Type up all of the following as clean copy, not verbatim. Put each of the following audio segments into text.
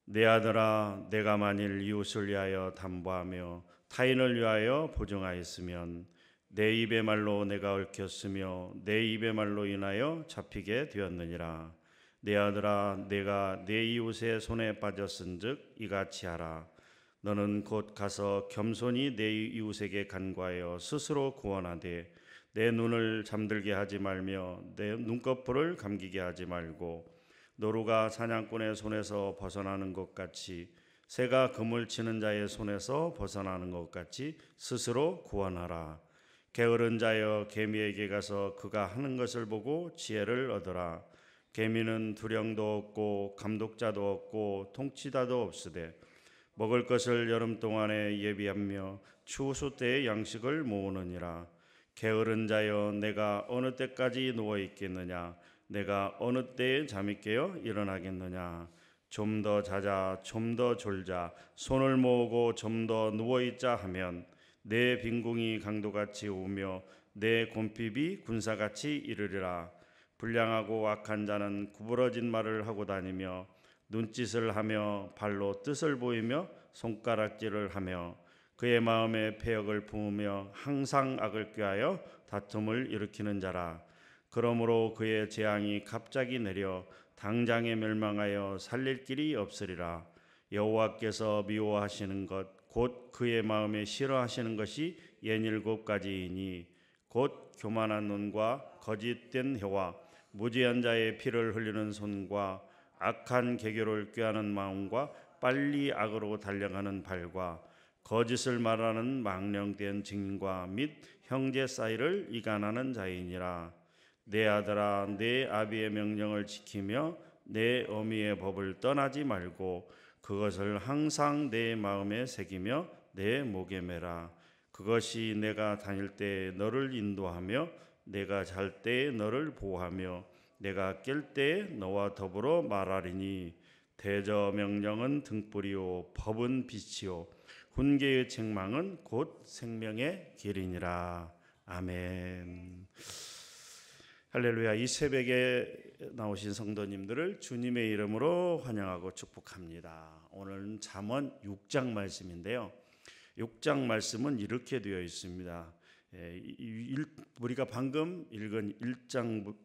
내 아들아, 내가 만일 이웃을 위하여 담보하며 타인을 위하여 보증하였으면 내 입의 말로 내가 얽혔으며 내 입의 말로 인하여 잡히게 되었느니라. 내 아들아, 내가 내 이웃의 손에 빠졌은즉 이같이 하라. 너는 곧 가서 겸손히 내 이웃에게 간구하여 스스로 구원하되 내 눈을 잠들게 하지 말며 내 눈꺼풀을 감기게 하지 말고 노루가 사냥꾼의 손에서 벗어나는 것 같이 새가 그물 치는 자의 손에서 벗어나는 것 같이 스스로 구원하라. 게으른 자여 개미에게 가서 그가 하는 것을 보고 지혜를 얻으라. 개미는 두령도 없고 감독자도 없고 통치자도 없으되 먹을 것을 여름 동안에 예비하며 추수 때의 양식을 모으느니라. 게으른 자여 내가 어느 때까지 누워 있겠느냐? 내가 어느 때에 잠이 깨어 일어나겠느냐? 좀 더 자자, 좀 더 졸자, 손을 모으고 좀 더 누워 있자 하면 내 빈궁이 강도같이 오며 내 곰핍이 군사같이 이르리라. 불량하고 악한 자는 구부러진 말을 하고 다니며 눈짓을 하며 발로 뜻을 보이며 손가락질을 하며 그의 마음에 패역을 품으며 항상 악을 꾀하여 다툼을 일으키는 자라. 그러므로 그의 재앙이 갑자기 내려 당장에 멸망하여 살릴 길이 없으리라. 여호와께서 미워하시는 것 곧 그의 마음에 싫어하시는 것이 67가지이니 곧 교만한 눈과 거짓된 혀와 무지한 자의 피를 흘리는 손과 악한 계교를 꾀하는 마음과 빨리 악으로 달려가는 발과 거짓을 말하는 망령된 증인과 및 형제 사이를 이간하는 자이니라. 내 아들아, 내 아비의 명령을 지키며 내 어미의 법을 떠나지 말고 그것을 항상 내 마음에 새기며 내 목에 매라. 그것이 내가 다닐 때에 너를 인도하며 내가 잘 때에 너를 보호하며 내가 깰 때에 너와 더불어 말하리니 대저 명령은 등불이요 법은 빛이요 훈계의 책망은 곧 생명의 길이니라. 아멘. 할렐루야. 이 새벽에 나오신 성도님들을 주님의 이름으로 환영하고 축복합니다. 오늘은 잠언 6장 말씀인데요. 6장 말씀은 이렇게 되어 있습니다. 우리가 방금 읽은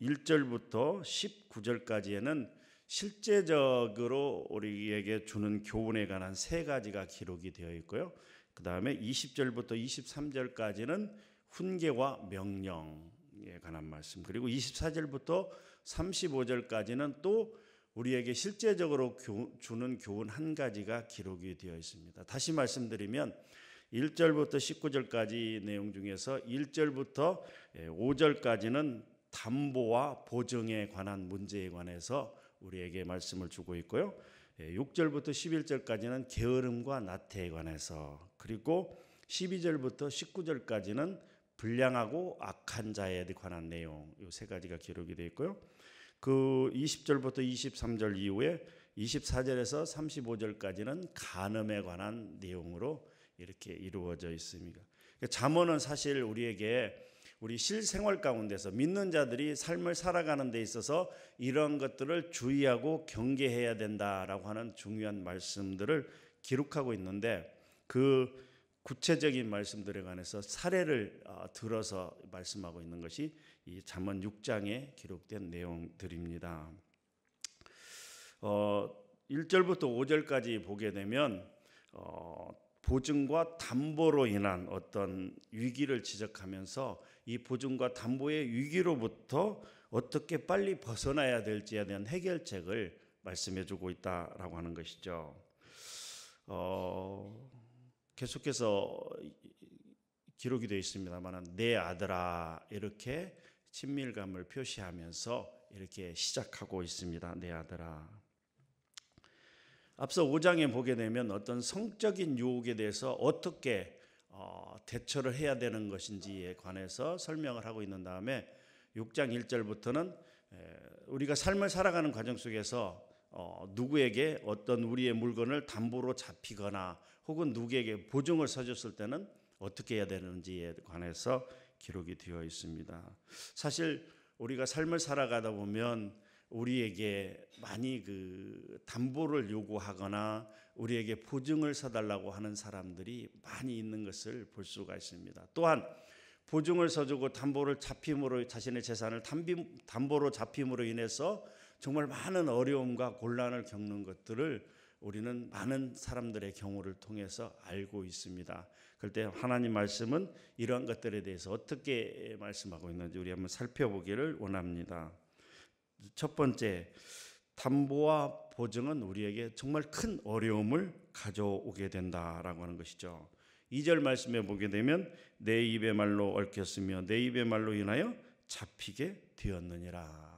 1절부터 19절까지에는 실제적으로 우리에게 주는 교훈에 관한 세 가지가 기록이 되어 있고요. 그 다음에 20절부터 23절까지는 훈계와 명령에 관한 말씀, 그리고 24절부터 35절까지는 또 우리에게 실제적으로 주는 교훈 한 가지가 기록이 되어 있습니다. 다시 말씀드리면 1절부터 19절까지 내용 중에서 1절부터 5절까지는 담보와 보증에 관한 문제에 관해서 우리에게 말씀을 주고 있고요. 6절부터 11절까지는 게으름과 나태에 관해서, 그리고 12절부터 19절까지는 불량하고 악한 자에 관한 내용, 이 세 가지가 기록이 되어 있고요. 그 20절부터 23절 이후에 24절에서 35절까지는 간음에 관한 내용으로 이렇게 이루어져 있습니다. 잠언은 사실 우리에게 우리 실생활 가운데서 믿는 자들이 삶을 살아가는 데 있어서 이런 것들을 주의하고 경계해야 된다라고 하는 중요한 말씀들을 기록하고 있는데, 그 구체적인 말씀들에 관해서 사례를 들어서 말씀하고 있는 것이 이 잠언 6장에 기록된 내용들입니다. 1절부터 5절까지 보게 되면 보증과 담보로 인한 어떤 위기를 지적하면서 이 보증과 담보의 위기로부터 어떻게 빨리 벗어나야 될지에 대한 해결책을 말씀해 주고 있다라고 하는 것이죠. 계속해서 기록이 되어 있습니다만 내 아들아 이렇게 친밀감을 표시하면서 이렇게 시작하고 있습니다. 내 아들아. 앞서 5장에 보게 되면 어떤 성적인 유혹에 대해서 어떻게 대처를 해야 되는 것인지에 관해서 설명을 하고 있는 다음에 6장 1절부터는 우리가 삶을 살아가는 과정 속에서 누구에게 어떤 우리의 물건을 담보로 잡히거나 혹은 누구에게 보증을 서줬을 때는 어떻게 해야 되는지에 관해서 기록이 되어 있습니다. 사실 우리가 삶을 살아가다 보면 우리에게 많이 그 담보를 요구하거나 우리에게 보증을 서달라고 하는 사람들이 많이 있는 것을 볼 수가 있습니다. 또한 보증을 서주고 담보를 잡힘으로 자신의 재산을 담보로 잡힘으로 인해서 정말 많은 어려움과 곤란을 겪는 것들을 우리는 많은 사람들의 경우를 통해서 알고 있습니다. 그럴 때 하나님 말씀은 이러한 것들에 대해서 어떻게 말씀하고 있는지 우리 한번 살펴보기를 원합니다. 첫 번째, 담보와 보증은 우리에게 정말 큰 어려움을 가져오게 된다라고 하는 것이죠. 2절 말씀에 보게 되면 내 입의 말로 얽혔으며 내 입의 말로 인하여 잡히게 되었느니라.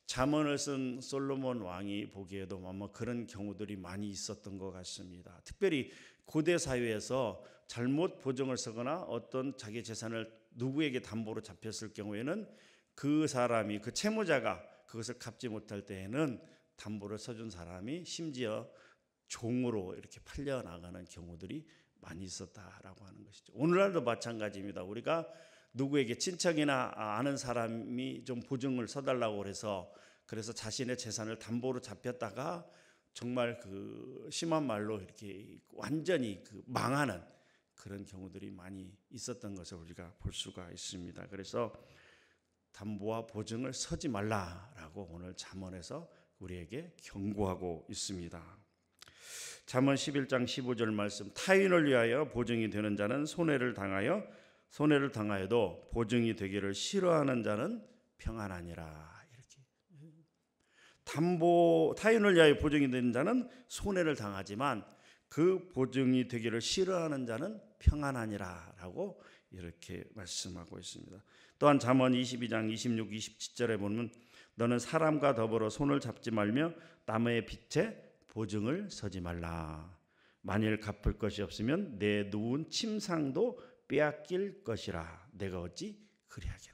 잠언을 쓴 솔로몬 왕이 보기에도 아마 그런 경우들이 많이 있었던 것 같습니다. 특별히 고대 사회에서 잘못 보증을 서거나 어떤 자기 재산을 누구에게 담보로 잡혔을 경우에는 그 사람이, 그 채무자가 그것을 갚지 못할 때에는 담보를 서준 사람이 심지어 종으로 이렇게 팔려나가는 경우들이 많이 있었다라고 하는 것이죠. 오늘날도 마찬가지입니다. 우리가 누구에게 친척이나 아는 사람이 좀 보증을 서달라고 그래서 자신의 재산을 담보로 잡혔다가 정말 그 심한 말로 이렇게 완전히 그 망하는 그런 경우들이 많이 있었던 것을 우리가 볼 수가 있습니다. 그래서 담보와 보증을 서지 말라라고 오늘 잠언에서 우리에게 경고하고 있습니다. 잠언 11장 15절 말씀, 타인을 위하여 보증이 되는 자는 손해를 당하여도 보증이 되기를 싫어하는 자는 평안하니라. 타인을 위하여 보증이 되는 자는 손해를 당하지만 그 보증이 되기를 싫어하는 자는 평안하니라 라고 이렇게 말씀하고 있습니다. 또한 잠언 22장 26, 27절에 보면 너는 사람과 더불어 손을 잡지 말며 남의 빚에 보증을 서지 말라. 만일 갚을 것이 없으면 내 누운 침상도 빼앗길 것이라. 내가 어찌 그리하겠느냐.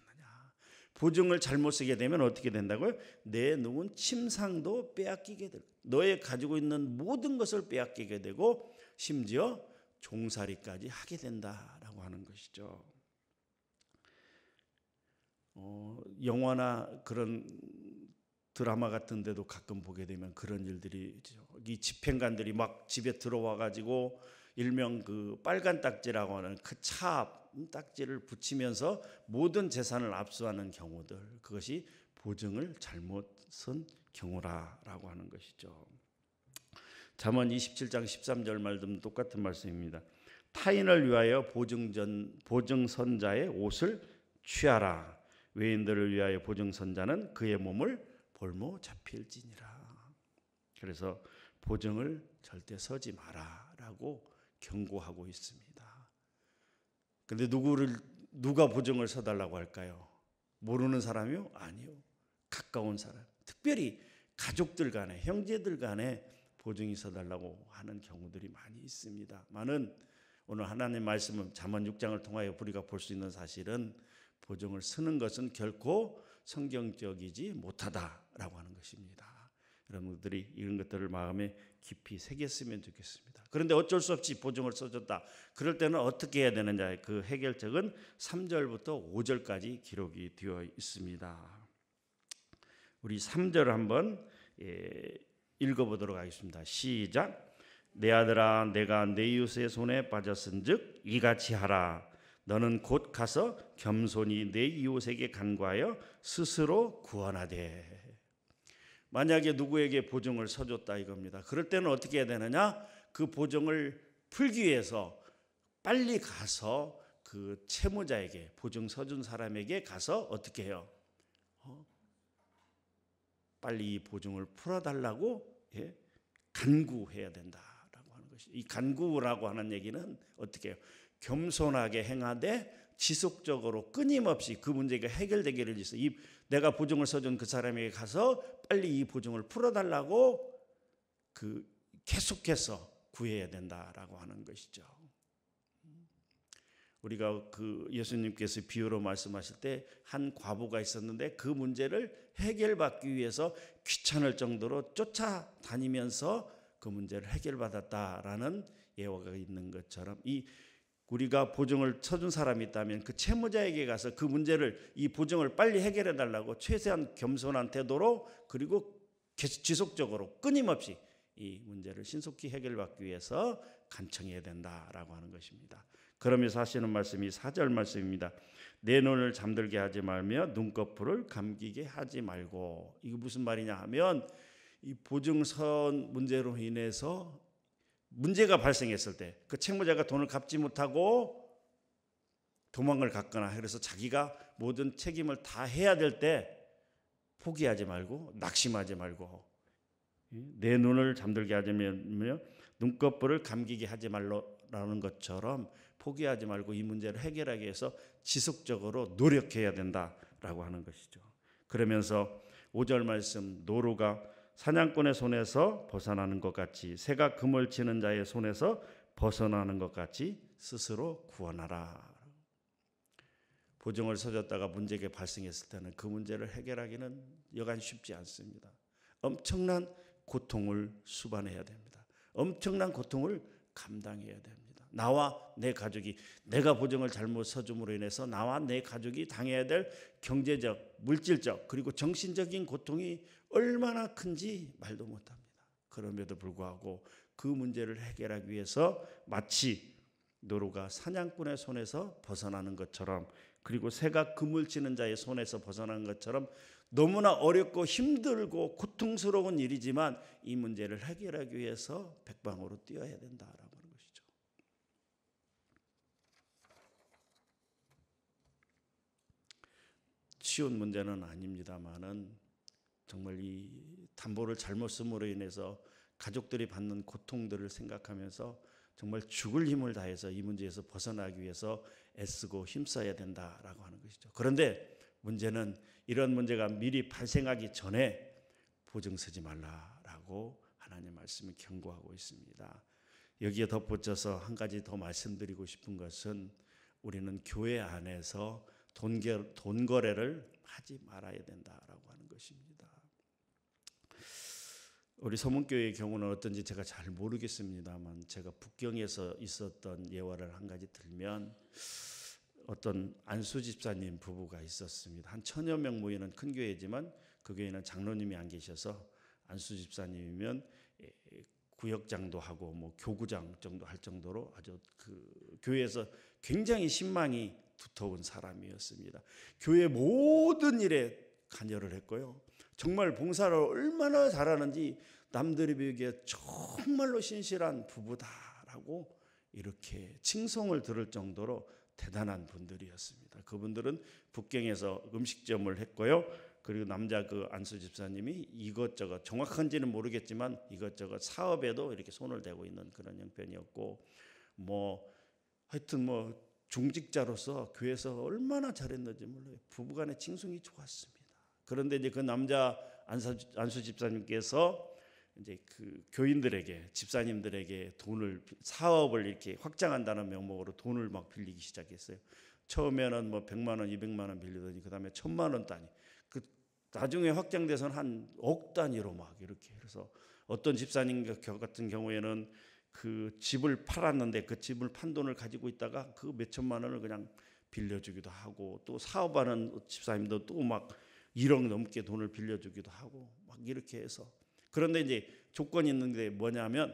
보증을 잘못 쓰게 되면 어떻게 된다고요? 내 누운 침상도 빼앗기게 되고 너의 가지고 있는 모든 것을 빼앗기게 되고 심지어 종살이까지 하게 된다라고 하는 것이죠. 영화나 그런 드라마 같은 데도 가끔 보게 되면 그런 일들이 있죠. 이 집행관들이 막 집에 들어와 가지고 일명 그 빨간 딱지라고 하는 그 차 딱지를 붙이면서 모든 재산을 압수하는 경우들, 그것이 보증을 잘못 쓴 경우라고 하는 것이죠. 잠언 27장 13절 말씀 똑같은 말씀입니다. 타인을 위하여 보증선자의 옷을 취하라. 외인들을 위하여 보증선자는 그의 몸을 볼모 잡힐지니라. 그래서 보증을 절대 서지 마라라고 경고하고 있습니다. 근데 누가 보증을 서달라고 할까요? 모르는 사람이요? 아니요. 가까운 사람. 특별히 가족들 간에, 형제들 간에 보증이 서달라고 하는 경우들이 많이 있습니다. 많은 오늘 하나님 말씀은 잠언 6장을 통하여 우리가 볼 수 있는 사실은 보증을 쓰는 것은 결코 성경적이지 못하다라고 하는 것입니다. 여러분들이 이런 것들을 마음에 깊이 새겼으면 좋겠습니다. 그런데 어쩔 수 없이 보증을 써줬다. 그럴 때는 어떻게 해야 되느냐. 그 해결책은 3절부터 5절까지 기록이 되어 있습니다. 우리 3절을 한번 읽어보도록 하겠습니다. 시작. 내 아들아, 내가 내 이웃의 손에 빠졌은즉 이같이 하라. 너는 곧 가서 겸손히 내 이웃에게 간구하여 스스로 구원하되. 만약에 누구에게 보증을 서줬다 이겁니다. 그럴 때는 어떻게 해야 되느냐? 그 보증을 풀기 위해서 빨리 가서 그 채무자에게, 보증 서준 사람에게 가서 어떻게 해요? 빨리 이 보증을 풀어달라고 간구해야 된다라고 하는 것이. 이 간구라고 하는 얘기는 어떻게 해요? 겸손하게 행하되 지속적으로 끊임없이 그 문제가 해결되기를 위해서 내가 보증을 써준 그 사람에게 가서 빨리 이 보증을 풀어달라고 계속해서 구해야 된다라고 하는 것이죠. 우리가 예수님께서 비유로 말씀하실 때 한 과부가 있었는데 그 문제를 해결받기 위해서 귀찮을 정도로 쫓아다니면서 그 문제를 해결받았다라는 예화가 있는 것처럼 이 우리가 보증을 쳐준 사람이 있다면 그 채무자에게 가서 그 문제를, 이 보증을 빨리 해결해 달라고 최대한 겸손한 태도로, 그리고 지속적으로 끊임없이 이 문제를 신속히 해결받기 위해서 간청해야 된다라고 하는 것입니다. 그러면서 하시는 말씀이 4절 말씀입니다. 내 눈을 잠들게 하지 말며 눈꺼풀을 감기게 하지 말고. 이게 무슨 말이냐 하면, 이 보증선 문제로 인해서 문제가 발생했을 때 그 채무자가 돈을 갚지 못하고 도망을 갔거나 그래서 자기가 모든 책임을 다 해야 될 때 포기하지 말고 낙심하지 말고, 내 눈을 잠들게 하지 말며 눈꺼풀을 감기게 하지 말라는 것처럼 포기하지 말고 이 문제를 해결하기 위해서 지속적으로 노력해야 된다라고 하는 것이죠. 그러면서 5절 말씀, 노루가 사냥꾼의 손에서 벗어나는 것 같이, 새가 금을 치는 자의 손에서 벗어나는 것 같이 스스로 구원하라. 보증을 서줬다가 문제가 발생했을 때는 그 문제를 해결하기는 여간 쉽지 않습니다. 엄청난 고통을 수반해야 됩니다. 엄청난 고통을 감당해야 됩니다. 나와 내 가족이, 내가 보증을 잘못 서줌으로 인해서 나와 내 가족이 당해야 될 경제적, 물질적, 그리고 정신적인 고통이 얼마나 큰지 말도 못합니다. 그럼에도 불구하고 그 문제를 해결하기 위해서 마치 노루가 사냥꾼의 손에서 벗어나는 것처럼, 그리고 새가 그물 치는 자의 손에서 벗어나는 것처럼 너무나 어렵고 힘들고 고통스러운 일이지만 이 문제를 해결하기 위해서 백방으로 뛰어야 된다라고 하는 것이죠. 쉬운 문제는 아닙니다만은 정말 이 담보를 잘못 쓰므로 인해서 가족들이 받는 고통들을 생각하면서 정말 죽을 힘을 다해서 이 문제에서 벗어나기 위해서 애쓰고 힘써야 된다라고 하는 것이죠. 그런데 문제는 이런 문제가 미리 발생하기 전에 보증 서지 말라라고 하나님 말씀이 경고하고 있습니다. 여기에 덧붙여서 한 가지 더 말씀드리고 싶은 것은, 우리는 교회 안에서 돈 거래를 하지 말아야 된다라고 하는 것입니다. 우리 서문교회의 경우는 어떤지 제가 잘 모르겠습니다만, 제가 북경에서 있었던 예화를 한 가지 들면, 어떤 안수 집사님 부부가 있었습니다. 한 1000여 명 모이는 큰 교회지만 그 교회는 장로님이 안 계셔서 안수 집사님이면 구역장도 하고 뭐 교구장 정도 할 정도로 아주 그 교회에서 굉장히 신망이 두터운 사람이었습니다. 교회 모든 일에 관여를 했고요. 정말 봉사를 얼마나 잘하는지 남들이 보기에 정말로 신실한 부부다라고 이렇게 칭송을 들을 정도로 대단한 분들이었습니다. 그분들은 북경에서 음식점을 했고요. 그리고 남자 그 안수 집사님이 이것저것, 정확한지는 모르겠지만 이것저것 사업에도 이렇게 손을 대고 있는 그런 형편이었고, 뭐 하여튼 뭐 중직자로서 교회에서 얼마나 잘했는지 몰라요. 부부간의 칭송이 좋았습니다. 그런데 이제 그 남자 안수 집사님께서 이제 그 교인들에게, 집사님들에게 돈을, 사업을 이렇게 확장한다는 명목으로 돈을 막 빌리기 시작했어요. 처음에는 뭐 100만 원, 200만 원 빌리더니 그다음에 1000만 원 단위, 그 나중에 확장돼서는 한 억 단위로 막 이렇게. 그래서 어떤 집사님 같은 경우에는 그 집을 팔았는데 그 집을 판 돈을 가지고 있다가 그 몇천만 원을 그냥 빌려주기도 하고, 또 사업하는 집사님도 또 막 1억 넘게 돈을 빌려주기도 하고 막 이렇게 해서. 그런데 이제 조건이 있는데 뭐냐면,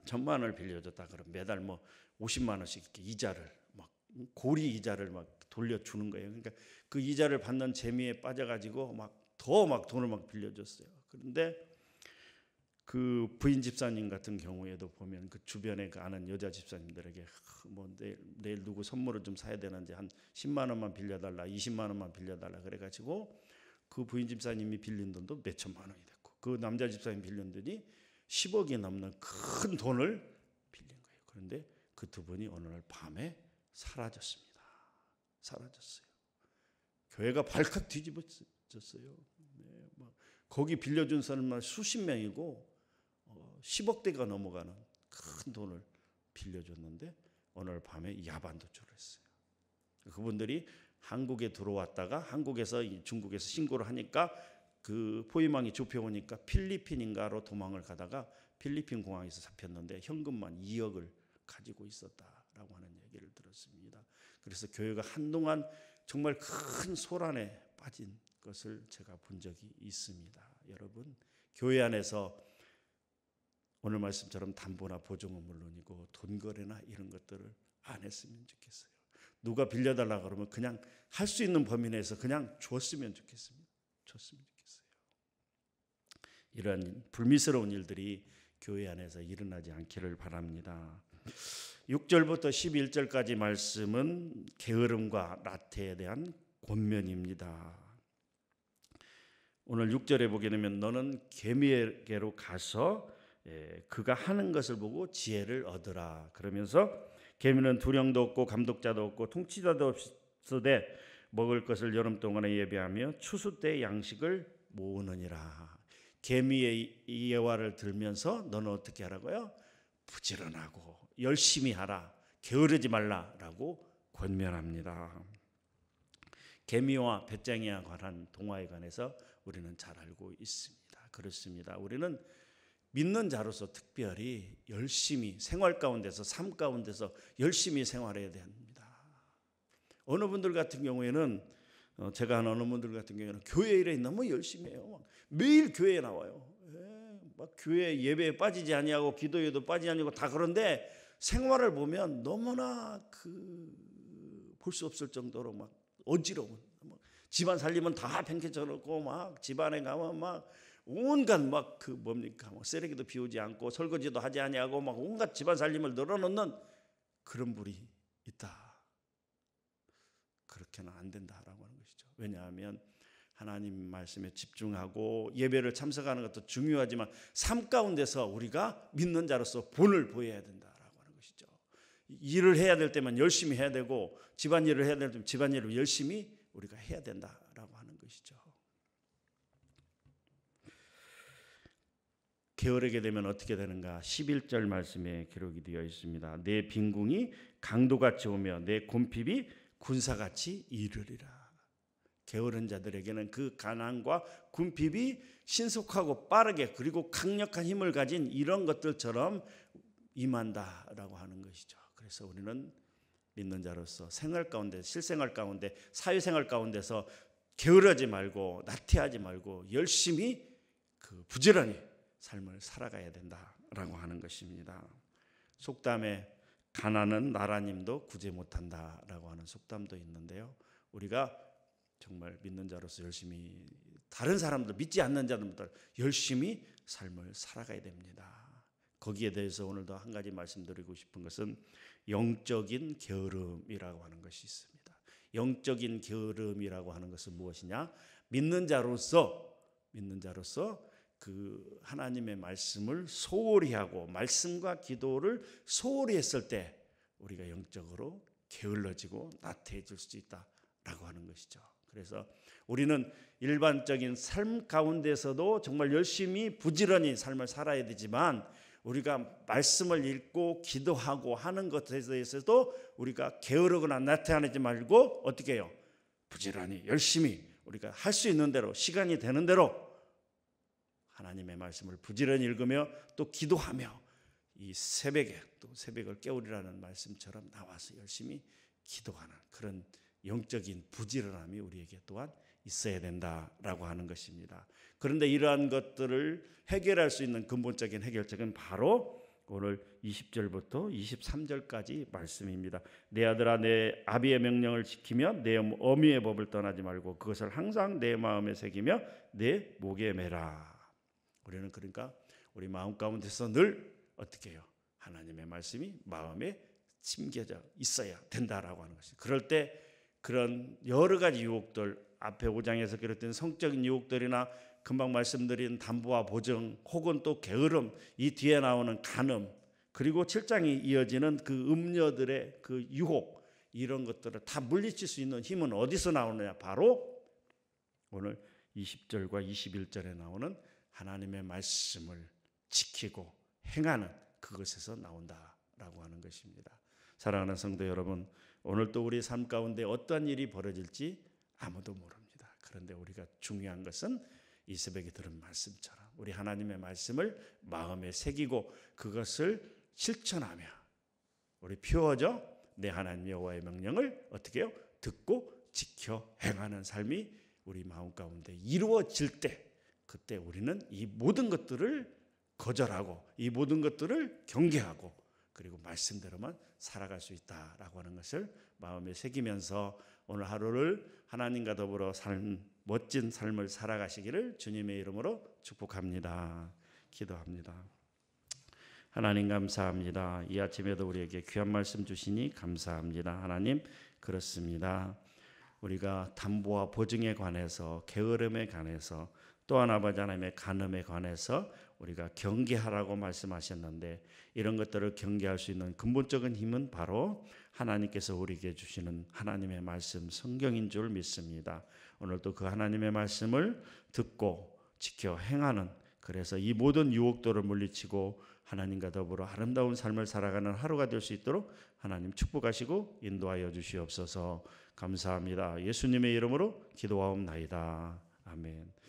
1000만 원을 빌려줬다 그러면 매달 뭐 50만 원씩 이렇게 이자를 막 고리 이자를 막 돌려주는 거예요. 그러니까 그 이자를 받는 재미에 빠져가지고 더 돈을 막 빌려줬어요. 그런데 그 부인 집사님 같은 경우에도 보면 그 주변에 아는 여자 집사님들에게 뭐 내일 누구 선물을 좀 사야 되는데 한 10만 원만 빌려달라, 20만 원만 빌려달라 그래가지고 그 부인 집사님이 빌린 돈도 몇천만 원이 됐고, 그 남자 집사님 빌린 돈이 10억이 넘는 큰 돈을 빌린 거예요. 그런데 그 두 분이 어느 날 밤에 사라졌습니다. 사라졌어요. 교회가 발칵 뒤집어졌어요. 네, 거기 빌려준 사람만 수십 명이고 10억대가 넘어가는 큰 돈을 빌려줬는데 어느 날 밤에 야반 도주를 했어요. 그분들이 한국에 들어왔다가 한국에서 중국에서 신고를 하니까 그 포위망이 좁혀오니까 필리핀인가로 도망을 가다가 필리핀 공항에서 잡혔는데 현금만 2억을 가지고 있었다. 라고 하는 얘기를 들었습니다. 그래서 교회가 한동안 정말 큰 소란에 빠진 것을 제가 본 적이 있습니다. 여러분, 교회 안에서 오늘 말씀처럼 담보나 보증은 물론이고 돈 거래나 이런 것들을 안 했으면 좋겠어요. 누가 빌려달라 그러면 그냥 할 수 있는 범위 내에서 그냥 줬으면 좋겠습니다. 줬으면 좋겠어요. 이런 불미스러운 일들이 교회 안에서 일어나지 않기를 바랍니다. 6절부터 11절까지 말씀은 게으름과 나태에 대한 권면입니다. 오늘 6절에 보게 되면 너는 개미에게로 가서 그가 하는 것을 보고 지혜를 얻으라. 그러면서 개미는 두령도 없고 감독자도 없고 통치자도 없으되 먹을 것을 여름 동안에 예배하며 추수 때 양식을 모으느니라. 개미의 예화를 들면서 너는 어떻게 하라고요? 부지런하고 열심히 하라. 게으르지 말라라고 권면합니다. 개미와 배짱이와 관한 동화에 관해서 우리는 잘 알고 있습니다. 그렇습니다. 우리는 믿는 자로서 특별히 열심히 생활 가운데서 삶 가운데서 열심히 생활해야 됩니다. 어느 분들 같은 경우에는 제가 아는 어느 분들 같은 경우에는 교회 일에 너무 열심히 해요. 매일 교회에 나와요. 막 교회 예배에 빠지지 아니하고 기도에도 빠지지 아니하고 다 그런데 생활을 보면 너무나 볼 수 없을 정도로 막 어지러운 집안 살림은 다 팽개쳐 놓고 막 집안에 가면 막 온갖 막 쓰레기도 비우지 않고 설거지도 하지 아니하고 막 온갖 집안 살림을 늘어놓는 그런 분이 있다. 그렇게는 안 된다라고 하는 것이죠. 왜냐하면 하나님 말씀에 집중하고 예배를 참석하는 것도 중요하지만 삶 가운데서 우리가 믿는 자로서 본을 보여야 된다라고 하는 것이죠. 일을 해야 될 때만 열심히 해야 되고 집안일을 해야 될 때만 집안일을 열심히 우리가 해야 된다라고 하는 것이죠. 게으르게 되면 어떻게 되는가? 11절 말씀에 기록이 되어 있습니다. 내 빈궁이 강도같이 오며 내 곰핍이 군사같이 이르리라. 게으른 자들에게는 그 가난과 궁핍이 신속하고 빠르게 그리고 강력한 힘을 가진 이런 것들처럼 임한다라고 하는 것이죠. 그래서 우리는 믿는 자로서 생활 가운데, 실생활 가운데, 사회생활 가운데서 게으르지 말고 나태하지 말고 열심히 부지런히 삶을 살아가야 된다라고 하는 것입니다. 속담에 가난은 나라님도 구제 못한다라고 하는 속담도 있는데요. 우리가 정말 믿는 자로서 열심히 다른 사람들 믿지 않는 자들보다 열심히 삶을 살아가야 됩니다. 거기에 대해서 오늘도 한 가지 말씀드리고 싶은 것은 영적인 게으름이라고 하는 것이 있습니다. 영적인 게으름이라고 하는 것은 무엇이냐? 믿는 자로서 그 하나님의 말씀을 소홀히 하고 말씀과 기도를 소홀히 했을 때 우리가 영적으로 게을러지고 나태해질 수 있다라고 하는 것이죠. 그래서 우리는 일반적인 삶 가운데서도 정말 열심히 부지런히 삶을 살아야 되지만 우리가 말씀을 읽고 기도하고 하는 것에 대해서도 우리가 게으르거나 나태하지 말고 어떻게 해요? 부지런히 열심히 우리가 할 수 있는 대로 시간이 되는 대로 하나님의 말씀을 부지런히 읽으며 또 기도하며 이 새벽에 또 새벽을 깨우리라는 말씀처럼 나와서 열심히 기도하는 그런 영적인 부지런함이 우리에게 또한 있어야 된다라고 하는 것입니다. 그런데 이러한 것들을 해결할 수 있는 근본적인 해결책은 바로 오늘 20절부터 23절까지 말씀입니다. 내 아들아 내 아비의 명령을 지키며 내 어미의 법을 떠나지 말고 그것을 항상 내 마음에 새기며 내 목에 매라. 우리는 그러니까 우리 마음 가운데서 늘 어떻게 해요? 하나님의 말씀이 마음에 심겨져 있어야 된다라고 하는 것이죠. 그럴 때 그런 여러 가지 유혹들, 앞에 5장에서 기록된 성적인 유혹들이나 금방 말씀드린 담보와 보증 혹은 또 게으름, 이 뒤에 나오는 간음, 그리고 7장이 이어지는 그 음녀들의 그 유혹, 이런 것들을 다 물리칠 수 있는 힘은 어디서 나오느냐? 바로 오늘 20절과 21절에 나오는 하나님의 말씀을 지키고 행하는 그것에서 나온다라고 하는 것입니다. 사랑하는 성도 여러분, 오늘 또 우리 삶 가운데 어떤 일이 벌어질지 아무도 모릅니다. 그런데 우리가 중요한 것은 이 새벽에 들은 말씀처럼 우리 하나님의 말씀을 마음에 새기고 그것을 실천하며 우리 퓨어죠. 내 하나님 여호와의 명령을 어떻게 해요? 듣고 지켜 행하는 삶이 우리 마음 가운데 이루어질 때, 그때 우리는 이 모든 것들을 거절하고 이 모든 것들을 경계하고 그리고 말씀대로만 살아갈 수 있다라고 하는 것을 마음에 새기면서 오늘 하루를 하나님과 더불어 멋진 삶을 살아가시기를 주님의 이름으로 축복합니다. 기도합니다. 하나님 감사합니다. 이 아침에도 우리에게 귀한 말씀 주시니 감사합니다. 하나님, 그렇습니다. 우리가 담보와 보증에 관해서, 게으름에 관해서, 또한 아버지 하나님의 간음에 관해서 우리가 경계하라고 말씀하셨는데, 이런 것들을 경계할 수 있는 근본적인 힘은 바로 하나님께서 우리에게 주시는 하나님의 말씀, 성경인 줄 믿습니다. 오늘도 그 하나님의 말씀을 듣고 지켜 행하는, 그래서 이 모든 유혹들을 물리치고 하나님과 더불어 아름다운 삶을 살아가는 하루가 될 수 있도록 하나님 축복하시고 인도하여 주시옵소서. 감사합니다. 예수님의 이름으로 기도하옵나이다. 아멘.